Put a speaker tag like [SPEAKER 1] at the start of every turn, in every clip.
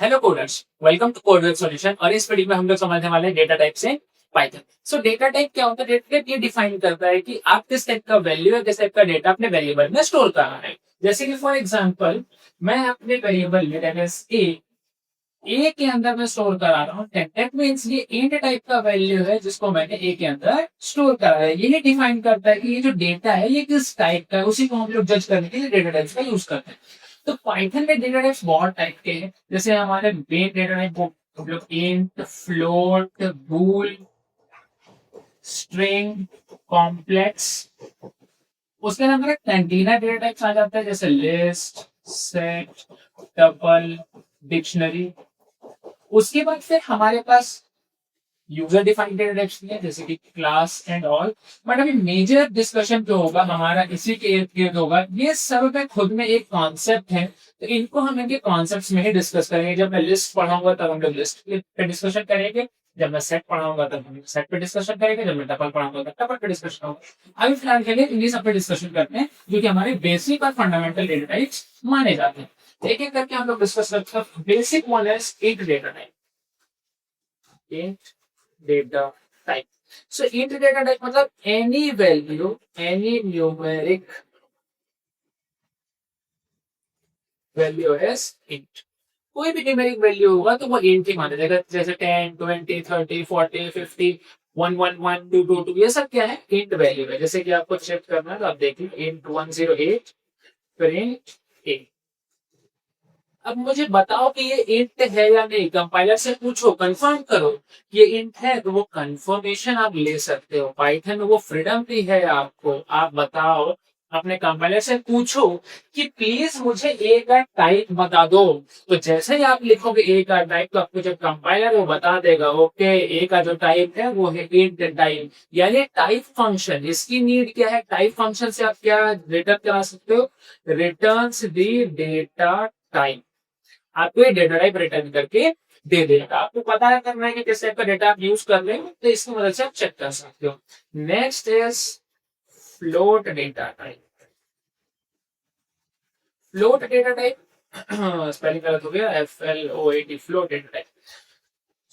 [SPEAKER 1] Hello coders, welcome to code web solution. और इस video में हम लोग समझने वाले हैं डेटा टाइप से पाइथन। सो डेटा टाइप क्या होता है? डेटा टाइप ये डिफाइन करता है कि आप किस टाइप का वैल्यू या किस टाइप का डेटा अपने वेरिएबल में स्टोर कर रहे हैं। जैसे कि फॉर एग्जांपल मैं अपने वेरिएबल में दैट इज ए के अंदर मैं स्टोर करा रहा हूँ। दैट मींस ये इंट टाइप का वैल्यू है जिसको मैंने ए के अंदर स्टोर करा है। ये डिफाइन करता है कि ये जो डेटा है ये किस टाइप का है, उसी को हम लोग जज करने के लिए डेटा टाइप्स का यूज करते हैं। तो पाइथन में डेटा टाइप्स बहुत टाइप के हैं। जैसे हमारे मेन डेटा टाइप वो हम लोग इंट, फ्लोट, बूल, स्ट्रिंग, कॉम्प्लेक्स। उसके अंदर हमारे कैंटीना डेटा टाइप्स आ जाता है जैसे लिस्ट, सेट, टपल, डिक्शनरी। उसके बाद फिर हमारे पास यूजर डिफाइंड डेटा टाइप्स भी है जैसे कि क्लास एंड ऑल। बट अभी मेजर डिस्कशन जो होगा हमारा इसी के इर्द गिर्द होगा। ये सब में खुद में एक कॉन्सेप्ट है, तो इनको हम इनके कॉन्सेप्ट्स में ही डिस्कस करेंगे। जब मैं लिस्ट पढ़ाऊंगा तब हम लोग लिस्ट पे डिस्कशन करेंगे, जब मैं सेट पढ़ाऊंगा तब हम सेट पे डिस्कशन करेंगे, जब मैं टपल पढ़ाऊंगा तब टपल पे डिस्कशन होगा। अभी फिलहाल के लिए इन्हीं सब पे डिस्कशन करते हैं जो कि हमारे बेसिक और फंडामेंटल डेटा टाइप्स माने जाते हैं। एक एक करके हम लोग डिस्कस करते हैं। Basic one is int data type. Int data type. So int data type मतलब any value, any numeric value is int. कोई भी न्यूमेरिक वैल्यू होगा तो वो इंट ही माना जाएगा। जैसे 10, 20, 30, 40, 50, 111, 222 ये सब क्या है? इंट वैल्यू है। जैसे कि आपको चेक करना है तो आप देखिए इंट 108 प्रिंट ए। अब मुझे बताओ कि ये इंट है या नहीं। कंपाइलर से पूछो, कंफर्म करो कि ये इंट है, तो वो कंफर्मेशन आप ले सकते हो। पाइथन में वो फ्रीडम दी है आपको। आप बताओ, अपने कंपाइलर से पूछो कि प्लीज मुझे ए का टाइप बता दो। तो जैसे ही आप लिखोगे ए का टाइप, तो आपको जब कंपाइलर वो बता देगा ओके ए का जो टाइप है वो है इंट टाइप, यानी टाइप फंक्शन। इसकी नीड क्या है? टाइप फंक्शन से आप क्या रिटर्न करा सकते हो? रिटर्न्स दी डेटा टाइप। आपको ये डेटा टाइप रिटर्न करके दे देगा। आपको पता है करना है कि किस टाइप का डेटा आप यूज कर रहे हो, तो इसकी मदद से आप चेक कर सकते हो। Next is float data type. Float data type spelling गलत हो गया, FLOAT, फ्लोट डेटा टाइप।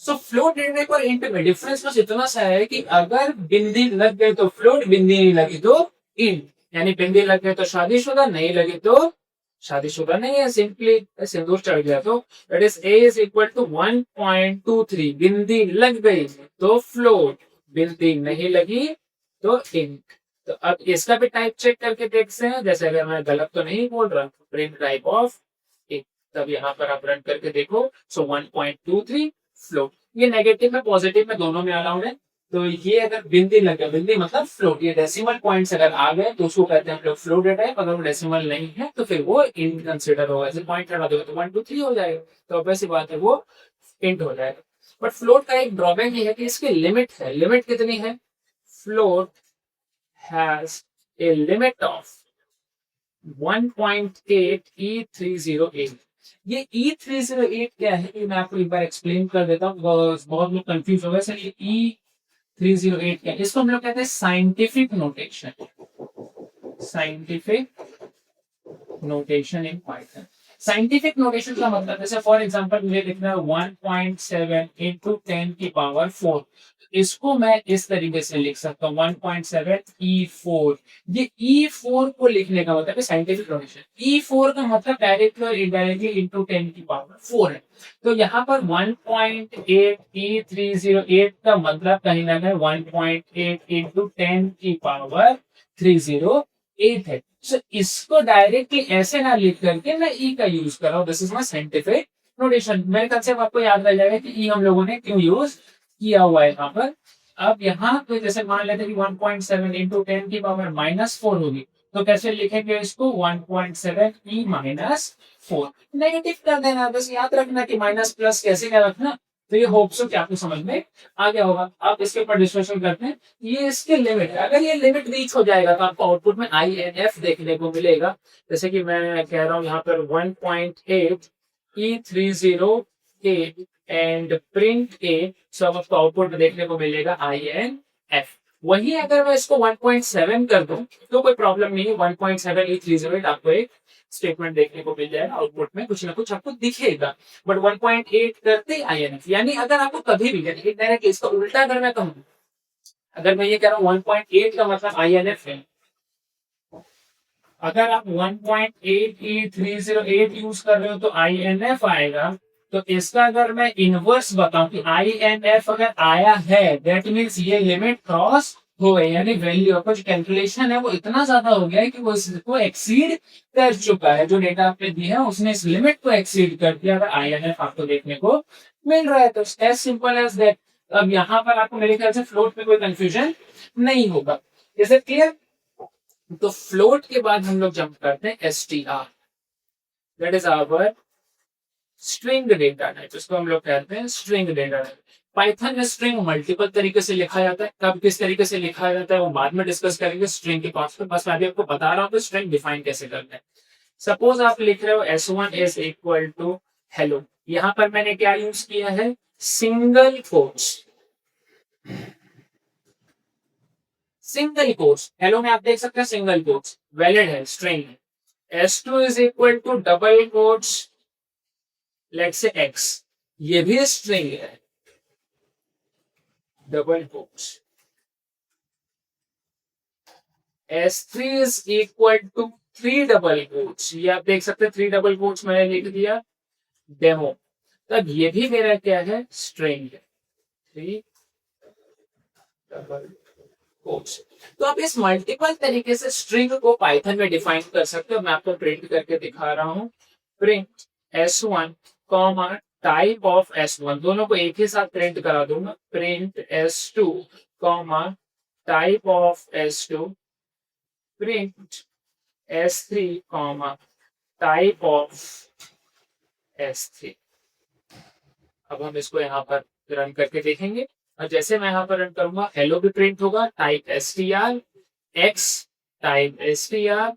[SPEAKER 1] सो फ्लोट डेटा टाइप और इंट में डिफरेंस बस इतना सा है कि अगर बिंदी लग गए तो फ्लोट, बिंदी नहीं लगी तो इंट। यानी बिंदी लग गए तो शादीशुदा, नहीं लगी तो शादीशुदा नहीं है। सिंपली सिंदूर चढ़ गया तो that is a is equal to 1.23। बिंदी लग गई तो फ्लोट, बिंदी नहीं लगी तो इंट। तो अब इसका भी टाइप चेक करके देखते हैं। जैसे अगर मैं गलत तो नहीं बोल रहा, प्रिंट टाइप ऑफ इंट, तब यहाँ पर आप रन करके देखो। सो 1.23 फ्लोट। ये नेगेटिव में पॉजिटिव में दोनों में अलाउड है। तो ये अगर बिंदी लगे, बिंदी मतलब फ्लोट, ये डेसिमल पॉइंट्स अगर आ गए तो उसको कहते हैं हम लोग फ्लोट डेटा टाइप। अगर वो डेसिमल नहीं है तो फिर वो इंट कंसिडर होगा। जैसे पॉइंट हटा दोगे तो 123 हो जाएगा, तो वैसी बात है वो इंट हो जाएगा। बट फ्लोट का एक ड्रॉबैक ये है कि इसकी लिमिट है। लिमिट कितनी है? Float has a limit of 1.8 E308। ये E308 क्या है ये मैं आपको एक बार एक्सप्लेन कर देता हूँ, बहुत लोग कंफ्यूज हो गए सर ये E308 क्या है। इसको हम लोग कहते हैं scientific notation. Scientific notation in Python. Scientific notation का मतलब जैसे फॉर एग्जांपल मुझे लिखना है 1.7 इंटू 10 की पावर 4। इसको मैं इस तरीके से लिख सकता हूँ 1.7 E4। ये E4 को लिखने का मतलब है साइंटिफिक नोटेशन। E4 का मतलब डायरेक्टली और इनडायरेक्टली इंटू 10 की पावर 4 है। तो यहाँ पर 1.8 E308 का मतलब कहीं ना कहीं 1.8 इंटू 10 की पावर 308 है। सो इसको डायरेक्टली ऐसे ना लिख करके मैं ई का यूज कर रहा हूँ। This is my scientific notation. मेरे ख्याल से आपको याद रह जाएगा कि ई हम लोगों ने क्यों यूज किया हुआ है यहाँ पर। अब यहाँ पे जैसे मान लेते हैं कि 1.7 इंटू 10 की पावर -4 होगी, तो कैसे लिखेंगे इसको? 1.7 ई -4। नेगेटिव कर देना, बस याद रखना कि माइनस प्लस कैसे क्या रखना। तो ये होप सो कि आपको समझ में आ गया होगा। आप इसके ऊपर डिस्कशन करते हैं। ये इसके लिमिट है। अगर ये लिमिट रीच हो जाएगा तो आपको आउटपुट में INF देखने को मिलेगा। जैसे कि मैं कह रहा हूँ यहाँ पर 1.8 E308 एंड प्रिंट ए। सो अब आपको आउटपुट में देखने को मिलेगा INF। वही अगर मैं इसको 1.7 कर दूं तो कोई प्रॉब्लम नहीं है, 1.7838 आपको एक स्टेटमेंट देखने को मिल जाएगा, आउटपुट में कुछ ना कुछ आपको दिखेगा। बट 1.8 करते INF, यानी अगर आपको कभी भी डायरेक्ट इसका उल्टा अगर मैं कहूँ, अगर मैं ये कह रहा हूँ 1.8 का मतलब INF है, अगर आप 1.88308 यूज कर रहे हो तो INF आएगा। तो इसका अगर मैं इनवर्स बताऊं कि INF अगर आया है, दैट मीन्स ये लिमिट क्रॉस हो गई, यानी वैल्यू आपका जो कैलकुलेशन है वो इतना ज्यादा हो गया है कि वो इसको एक्सीड कर चुका है। जो डेटा आपने दिया है उसने इस लिमिट को एक्सीड कर दिया, अगर INF आपको देखने को मिल रहा है तो एज सिंपल एज दैट। अब यहाँ पर आपको मेरे ख्याल से फ्लोट में कोई कंफ्यूजन नहीं होगा। Is it clear? तो फ्लोट के बाद हम लोग जंप करते हैं STR, that is our string data type, इसको हम लोग कहते हैं स्ट्रिंग डेटा टाइप। पाइथन में स्ट्रिंग मल्टीपल तरीके से लिखा जाता है, कब किस तरीके से लिखा जाता है वो बाद में डिस्कस करेंगे स्ट्रिंग के पास पे, बस मैं अभी आपको बता रहा हूँ कि स्ट्रिंग डिफाइन कैसे करते हैं। सपोज आप लिख रहे हो S1 is equal to hello, यहां पर मैंने क्या यूज किया है, single quotes, single quotes hello में आप देख सकते हैं सिंगल कोट्स वैलिड है, स्ट्रिंग है। S2 is equal to double quotes let's say X, ये भी स्ट्रिंग है, double quotes. S3 is equal to 3 double quotes, ये आप देख सकते हैं 3 डबल कोट्स मैंने लिख दिया, डेमो। तब ये भी मेरा क्या है, स्ट्रिंग है, 3 डबल कोट्स। तो आप इस मल्टीपल तरीके से स्ट्रिंग को पाइथन में डिफाइन कर सकते हो। मैं आपको प्रिंट करके दिखा रहा हूं, print S1 comma type of S1, दोनों को एक ही साथ प्रिंट करा दूंगा, print S2 comma type of S2, print S3 comma type of S3। अब हम इसको यहाँ पर रन करके देखेंगे, और जैसे मैं यहाँ पर रन करूंगा हेलो भी प्रिंट होगा, type str, x type str,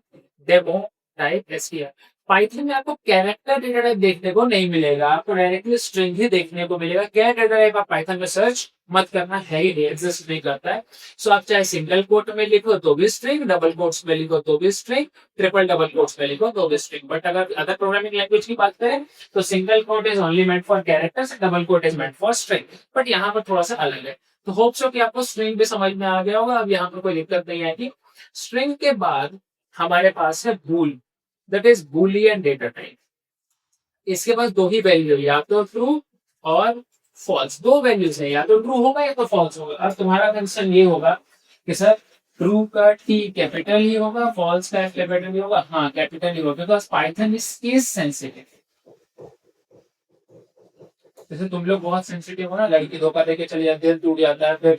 [SPEAKER 1] demo type str। Python में आपको कैरेक्टर डेटा टाइप देखने को नहीं मिलेगा, आपको डायरेक्टली स्ट्रिंग ही देखने को मिलेगा। क्या डेटा टाइप आप पाइथन में सर्च मत करना, है ही नहीं, एग्जिस्ट नहीं करता है। सो आप चाहे सिंगल कोट में लिखो तो भी स्ट्रिंग, डबल कोट्स में लिखो तो भी स्ट्रिंग, ट्रिपल डबल कोट्स में लिखो तो भी स्ट्रिंग। बट अगर अदर प्रोग्रामिंग लैंग्वेज की बात करें तो single quote is only meant for characters, double quote is meant for string. But यहाँ पर थोड़ा सा अलग है। तो होप सो कि आपको स्ट्रिंग भी समझ में आ गया होगा, अब यहाँ पर कोई दिक्कत नहीं आएगी। स्ट्रिंग के बाद हमारे पास है bool, that is Boolean data type. इसके पास दो ही वैल्यू, या तो ट्रू और फॉल्स, दो वैल्यूज है, या तो ट्रू होगा या तो फॉल्स होगा। अब तुम्हारा कंसर्न ये होगा कि सर ट्रू का टी कैपिटल ही होगा, फॉल्स का कैपिटल ही होगा। हाँ कैपिटल ही होगा, because Python is case sensitive. जैसे तुम लोग बहुत सेंसिटिव हो ना, लड़की धोखा देके चली जाती है, टूट जाता है, फिर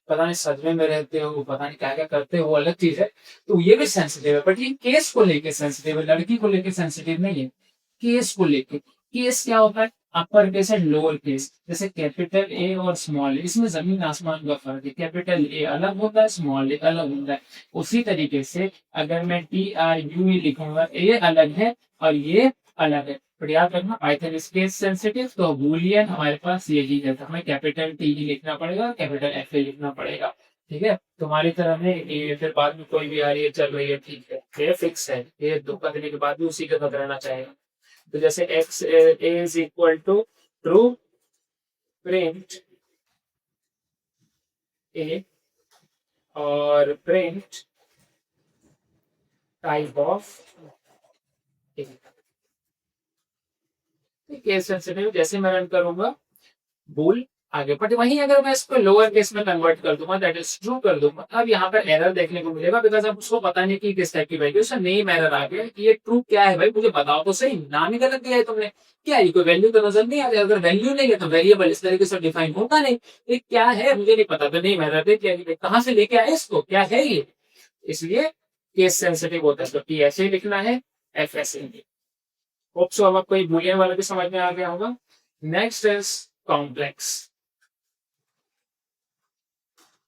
[SPEAKER 1] पता नहीं सदमे में रहते हो, पता नहीं क्या क्या करते हो, अलग चीज है। तो ये भी सेंसिटिव है, बट ये केस को लेके सेंसिटिव है, लड़की को लेके सेंसिटिव नहीं है, केस को लेके। केस क्या होता है, अपर केस है लोअर केस, जैसे कैपिटल ए और स्मॉल ए, इसमें जमीन आसमान का फर्क है। कैपिटल ए अलग होता है, स्मॉल ए अलग होता है। उसी तरीके से अगर मैं TRU लिखूंगा, ये अलग है और ये अलग है। बट याद रखना पाइथन इज केस सेंसिटिव, तो बूलियन हमारे पास यही है, तो हमें कैपिटल टी ही लिखना पड़ेगा, कैपिटल एफ ए लिखना पड़ेगा। ठीक है, तुम्हारी तरह में ये फिर बाद में कोई भी आ रही है चल रही है, ठीक है, ये फिक्स है, ये धोखा देने के बाद भी उसी के साथ रहना चाहेगा। तो जैसे x is equal to true, print a और print type of a. Case sensitive, जैसे मैं रन करूंगा बोल आगे, बट वहीं अगर मैं इसको लोअर केस में कन्वर्ट कर दूंगा, दैट इज ट्रू कर दूंगा, अब यहाँ पर एरर देखने को मिलेगा, बिकॉज अब उसको पता नहीं कि किस टाइप की वैल्यू, उसका नेम एरर आ गया कि ये ट्रू क्या है भाई, मुझे बताओ तो सही, नाम ही गलत दिया है तुमने, क्या है कोई वैल्यू तो नजर नहीं आ रही। अगर वैल्यू नहीं है तो वेरिएबल इस तरीके से डिफाइन होता नहीं, ये क्या है मुझे नहीं पता, तो नेम एरर दे दिया, कहाँ से लेके आए इसको, क्या है ये, इसलिए केस सेंसिटिव होता है। तो टी ऐसे लिखना है, एफ ऐसे। होप सो अब आपको बूलियन वाला भी समझ में आ गया होगा। Next is complex.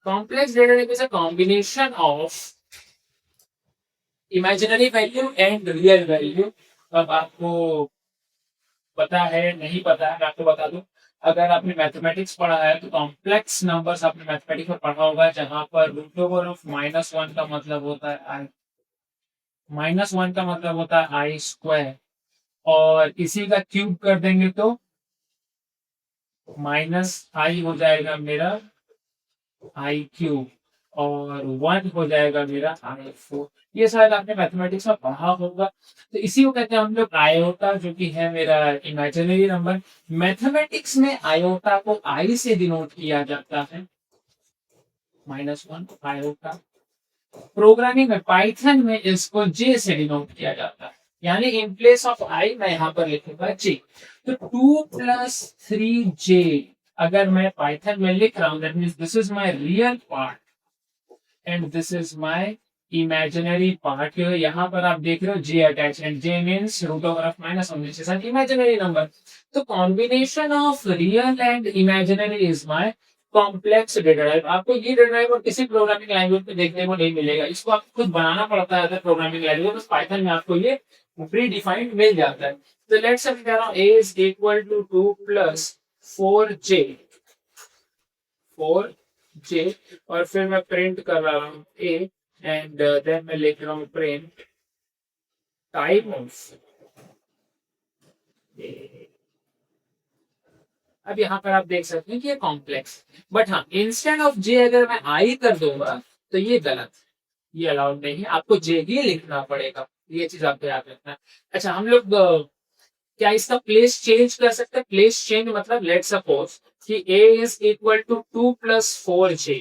[SPEAKER 1] Complex data type is a combination of imaginary value and real value. अब आपको पता है नहीं पता है, मैं आपको बता दूं। अगर आपने मैथमेटिक्स पढ़ा है तो कॉम्प्लेक्स नंबर्स आपने मैथमेटिक्स में पढ़ा होगा, जहां पर रूट ओवर ऑफ -1 का मतलब होता है आई, -1 का मतलब होता है आई स्क्वायर, और इसी का क्यूब कर देंगे तो माइनस आई हो जाएगा मेरा आई क्यूब, और 1 हो जाएगा मेरा आई फोर। ये शायद आपने मैथमेटिक्स में पढ़ा होगा। तो इसी को कहते हैं हम लोग आयोटा, जो कि है मेरा इमेजिनरी नंबर। मैथमेटिक्स में आयोटा को आई से डिनोट किया जाता है, -1 आयोटा। प्रोग्रामिंग में पाइथन में इसको जे से डिनोट किया जाता है, यानी इन प्लेस ऑफ आई मैं यहाँ पर लिखूंगा जे। तो 2 + 3 जे अगर मैं पाइथन में लिख रहा हूं, that means this is my real part and this is my imaginary part. यहाँ पर आप देख रहे हो j attach, and j means root over of -1 which is an imaginary number. तो combination of real and imaginary is my complex data type. आपको ये data type और किसी प्रोग्रामिंग लैंग्वेज में देखने को नहीं मिलेगा, इसको आपको खुद बनाना पड़ता है प्रोग्रामिंग लैंग्वेज, बस पाइथन में आपको ये प्री डिफाइंड मिल जाता है। तो लेट्स से मैं कह रहा हूँ a is equal to 2 + 4j, 4j, और फिर मैं प्रिंट कर रहा हूँ a, एंड देन मैं लिख रहा हूँ प्रिंट टाइप ऑफ। अब यहाँ पर आप देख सकते हैं कि ये कॉम्प्लेक्स, बट हाँ इंस्टेंट ऑफ जे अगर मैं आई कर दूंगा तो ये गलत, ये अलाउड नहीं है, आपको जे ही लिखना पड़ेगा। ये चीज आपको याद रखना है। अच्छा, हम लोग क्या इसका प्लेस चेंज कर सकते हैं? प्लेस चेंज मतलब लेट सपोज कि a is equal to 2 + 4j,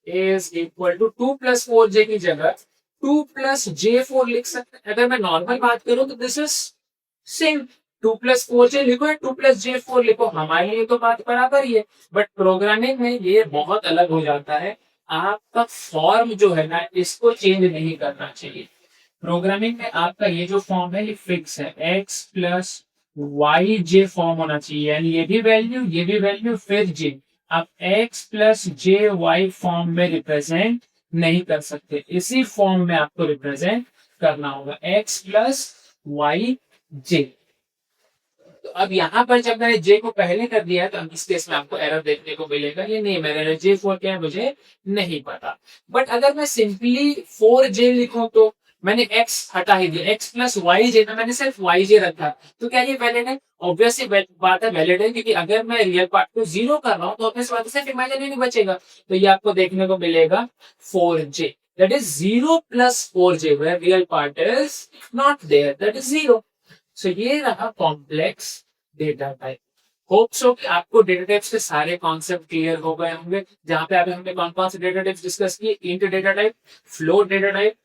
[SPEAKER 1] a is equal to 2 + 4j की जगह 2 + j4 लिख सकते हैं। अगर मैं नॉर्मल बात करूं तो दिस इज सेम, 2 + 4j लिखो या 2 + j4 लिखो, हमारे लिए तो बात बराबर ही है। बट प्रोग्रामिंग में ये बहुत अलग हो जाता है। आपका फॉर्म जो है ना, इसको चेंज नहीं करना चाहिए। प्रोग्रामिंग में आपका ये जो फॉर्म है ये फिक्स है, x + yj फॉर्म होना चाहिए, यानी ये भी वैल्यू फिर j। आप x + jy फॉर्म में रिप्रेजेंट नहीं कर सकते, इसी फॉर्म में आपको रिप्रेजेंट करना होगा, x + yj। तो अब यहाँ पर जब मैंने जे को पहले कर दिया है तो इस केस में आपको एरर देखने को मिलेगा, ये नहीं मेरा J4 क्या है मुझे नहीं पता। बट अगर मैं सिंपली 4j लिखूं तो मैंने x हटा ही दिया, x + yj में मैंने सिर्फ yj रखा, तो क्या ये वैलिड है? ऑब्वियसली बात है वैलिड है, क्योंकि अगर मैं रियल पार्ट को 0 कर रहा हूँ तो ऑब्वियस बात है सिर्फ इमेजिनरी बचेगा। तो ये आपको देखने को मिलेगा 4j, that is 0 + 4j, where real part is not there, that is 0। सो ये रहा complex data type. Hope so कि आपको डेटा टाइप्स के सारे कॉन्सेप्ट क्लियर हो गए होंगे, जहां पे अभी हमने कौन कौन से डेटा टाइप्स डिस्कस किए? Int data type, float data type,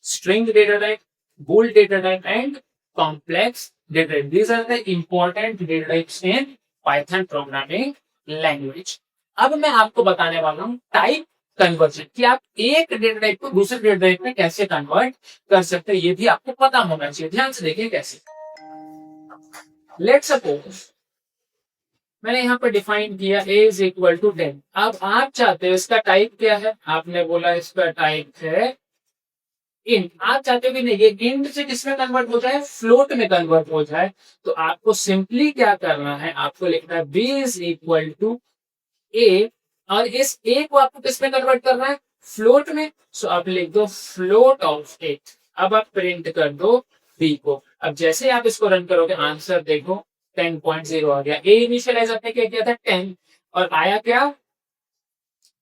[SPEAKER 1] string data type, bool data type and complex data type. These are the important data types in Python programming language. अब मैं आपको बताने वाला हूं टाइप कन्वर्जन, कि आप एक डेटा टाइप को दूसरे डेटा टाइप में कैसे कन्वर्ट कर सकते हैं, ये भी आपको पता होना चाहिए। ध्यान से देखिए कैसे। लेट सपोज मैंने यहाँ पर डिफाइन किया a इज इक्वल टू 10। अब आप चाहते हो इसका टाइप क्या है? आपने बोला इसका टाइप है इंट। आप चाहते हो कि नहीं ये इंट से किसमें कन्वर्ट हो जाए? फ्लोट में कन्वर्ट हो जाए। तो आपको सिंपली क्या करना है, आपको लिखना है b is equal to a, और इस a को आपको किसमें कन्वर्ट करना है? फ्लोट में। सो आप लिख दो फ्लोट ऑफ a। अब आप प्रिंट कर दो b को। अब जैसे आप इसको रन करोगे आंसर देखो 10.0 आ गया। a इनिशियलाइज आपने क्या किया था 10, और आया क्या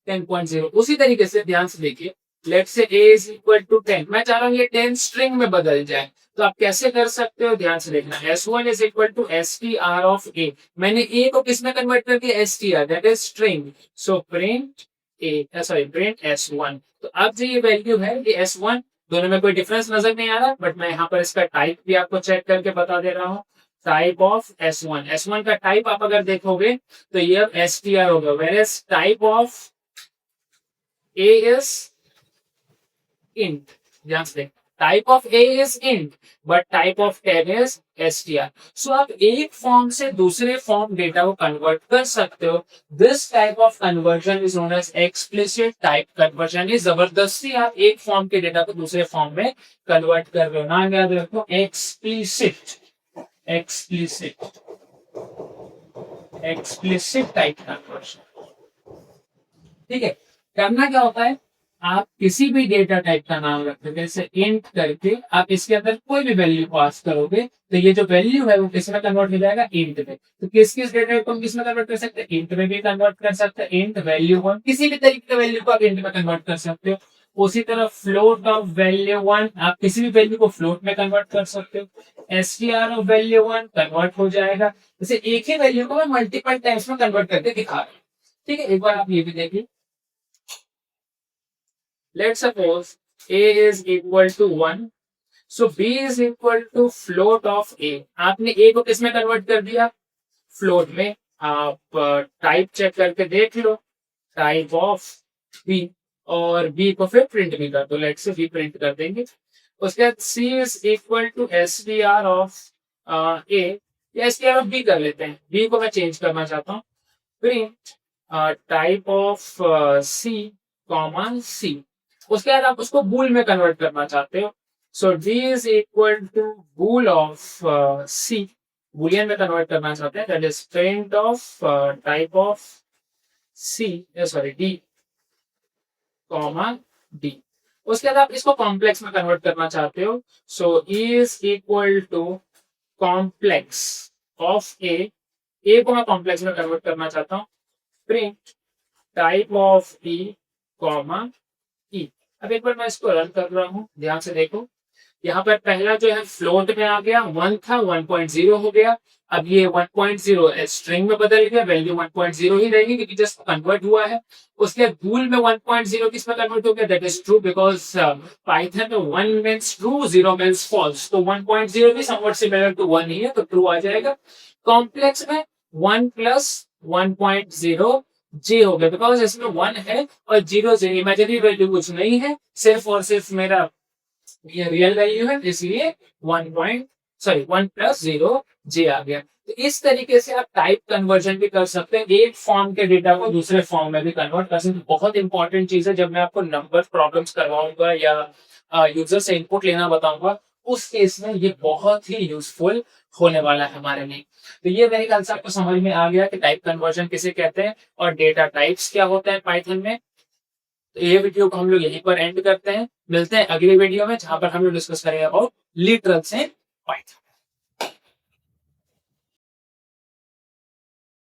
[SPEAKER 1] 10.0। उसी तरीके से ध्यान से देखिए, let's say a is equal to 10, मैं चाह रहा हूँ ये 10 स्ट्रिंग में बदल जाए, तो आप कैसे कर सकते हो? ध्यान से देखना, s1 is equal to str of a। मैंने a को किसमें कन्वर्ट कर दिया? str, that is string. So print print s1। तो अब जो ये वैल्यू है ये s1, दोनों में कोई डिफरेंस नजर नहीं आ रहा, बट मैं यहाँ पर इसका टाइप भी आपको चेक करके बता दे रहा हूँ। टाइप ऑफ s1, s1 का टाइप आप अगर देखोगे तो ये अब str होगा, where type of a is int। ध्यान से type of a is int, but type of tag is str। सो आप एक फॉर्म से दूसरे फॉर्म डेटा को कन्वर्ट कर सकते हो। This type of conversion is known as explicit type conversion. ये जबरदस्ती आप एक फॉर्म के डेटा को दूसरे फॉर्म में कन्वर्ट कर रहे हो, ना याद रखो explicit. Explicit explicit type conversion. ठीक है, करना क्या होता है, आप किसी भी डेटा टाइप का नाम रखते हैं, जैसे इंट करके आप इसके अंदर कोई भी वैल्यू पास करोगे तो ये जो वैल्यू है वो किस में कन्वर्ट हो जाएगा, इंट में। तो किस किस डेटा टाइप को हम किस में कन्वर्ट कर सकते हैं, इंट में भी कन्वर्ट कर सकते हैं। इंट वैल्यू वन, किसी भी तरीके का वैल्यू को आप इंट में कन्वर्ट कर सकते हो। उसी तरह फ्लोट ऑफ वैल्यू वन, आप किसी भी वैल्यू को फ्लोट में कन्वर्ट कर सकते हो। STR of value one convert हो जाएगा। जैसे एक ही वैल्यू को मैं मल्टीपल टाइम्स में कन्वर्ट करके दिखा रहा हूँ। ठीक है, एक बार आप ये भी देखिए। Let's suppose a is equal to 1, so b is equal to float of a। आपने a को किस में कन्वर्ट कर दिया, फ्लोट में। आप टाइप चेक करके देख लो, टाइप ऑफ b, और b को फिर प्रिंट भी कर दो। लेट्स से b प्रिंट कर देंगे। उसके बाद c is equal to str of a, या str of b कर लेते हैं, b को मैं चेंज करना चाहता हूँ। Print type of c comma c। उसके बाद आप उसको बूल में कन्वर्ट करना चाहते हो, so d is equal to bool of c, boolean में कन्वर्ट करना चाहते हैं, that is print of type of c, sorry d comma d। उसके बाद आप इसको कॉम्प्लेक्स में कन्वर्ट करना चाहते हो, so is equal to complex of a को मैं कॉम्प्लेक्स में कन्वर्ट करना चाहता हूँ, print type of d comma e। अब एक बार मैं इसको रन कर रहा हूँ, ध्यान से देखो। यहाँ पर पहला जो है फ्लोट में आ गया, 1 था 1.0 हो गया। अब ये 1.0 स्ट्रिंग में बदल गया, वैल्यू 1.0 ही रहेगी क्योंकि जस्ट कन्वर्ट हुआ है। उसके बाद बूल में 1.0 किस में कन्वर्ट हो गया, that is true, because Python में 1 मींस ट्रू 0 मींस फॉल्स, तो 1.0 भी समवट सिमिलर टू 1 ही है, तो ट्रू आ जाएगा। कॉम्प्लेक्स में 1 प्लस 1.0 जे हो गया, बिकॉज इसमें 1 है और 0 जे, इमेजिनरी वैल्यू कुछ नहीं है, सिर्फ और सिर्फ मेरा ये रियल वैल्यू है, इसलिए 1 प्लस 0 जे आ गया। तो इस तरीके से आप टाइप कन्वर्जन भी कर सकते हैं, एक फॉर्म के डेटा को दूसरे फॉर्म में भी कन्वर्ट कर सकते हैं। बहुत इंपॉर्टेंट चीज है, जब मैं आपको नंबर प्रॉब्लम्स करवाऊंगा या यूजर से इनपुट लेना बताऊंगा, उस केस में ये बहुत ही यूजफुल होने वाला है हमारे लिए। तो ये मेरे ख्याल से आपको समझ में आ गया कि टाइप कन्वर्जन किसे कहते हैं और डेटा टाइप्स क्या होते हैं पाइथन में। तो ये वीडियो को हम लोग यहीं पर एंड करते हैं, मिलते हैं अगले वीडियो में जहां पर हम लोग डिस्कस करेंगे अबाउट लिटरल्स इन पाइथन।